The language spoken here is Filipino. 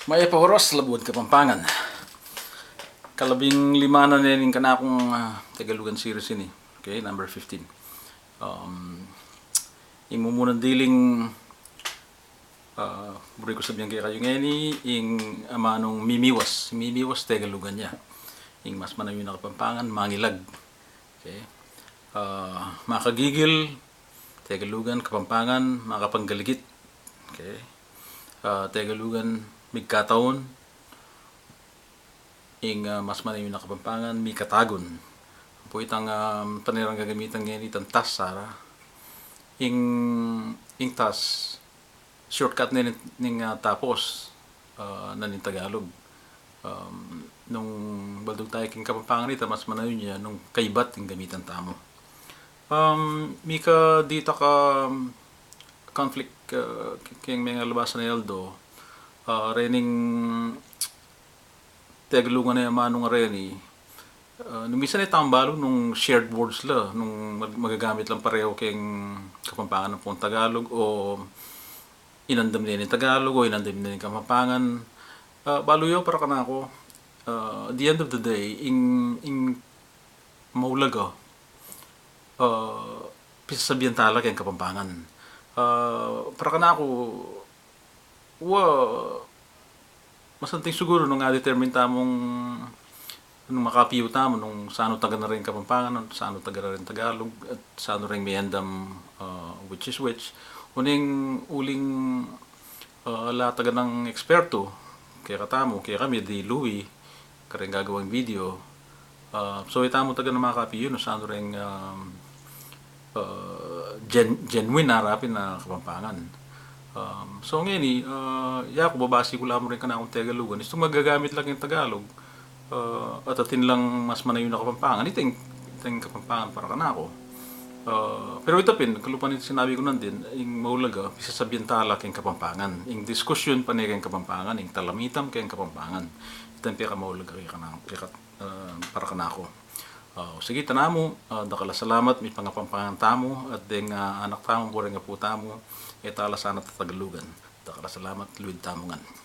Maya Pahoros, Labuan, Kapampangan. Kalabing lima na nining ka na akong Tagalugan series ini. Okay, number 15. Yung mumunang diling buri ko sabihin kaya kayo ngayon yung amanong Mimiwas. Mimiwas, Tagalugan niya. Yung mas manayon na Kapampangan, Mangilag. Okay. Makagigil, Tagalugan, Kapampangan, Makapanggaligit. Okay. Tagalugan, Migkataon, ing mas manayon na Kapampangan, mi katagon. Po itang panirang gagamitan ngayon itang tas, Sara. Ing tas, shortcut na ning tapos na ning Tagalog. Nung baldog tayo king Kapampangan ito, mas manayon niya nung kaibat yung gamitan tamo. Mi ka dito ka conflict kayong mga labasan na Eldo, rening Tagalugan na yung manong reni. Nung minsan ay tambalo nung shared words la, nung magagamit lang pareho kayong Kapampangan ng pong Tagalog o inandam din yung Tagalog o inandam din yung Kapampangan. Baluyo para ka na ako. At the end of the day, ing maulaga, pisasabihan talaga yung Kapampangan. Para ka na ako, masanting siguro nung determine tamong nung makapiyo tamo nung sano taga na rin Kapampangan, sano taga na rin Tagalog, at sano rin may andam which is which. Uning uling lataga ng eksperto, kaya katamo, kaya kami di Louie, kaya gagawang video. So itamo taga na makapiyo no sano rin genuine na harapin na Kapampangan. So ngayon kung babasi ko lamang rin ka na akong Tagalugan, itong magagamit lang yung Tagalog, at atin lang mas manayon na Kapampangan, itong Kapampangan para ka na ako. Pero ito pin, kalupan ito sinabi ko nandin, yung maulaga, pisasabihan talak yung Kapampangan, yung diskusyon pa niya kayong Kapampangan, yung talamitam kayong Kapampangan. Ito yung pinakamaulaga para ka na ako. Sige, tanamo, dakala salamat, may pangapampangan tamo, at ding anak tamo, buring nga po tamo, itala sana Tagalugan. Dakala salamat, luwid tamongan.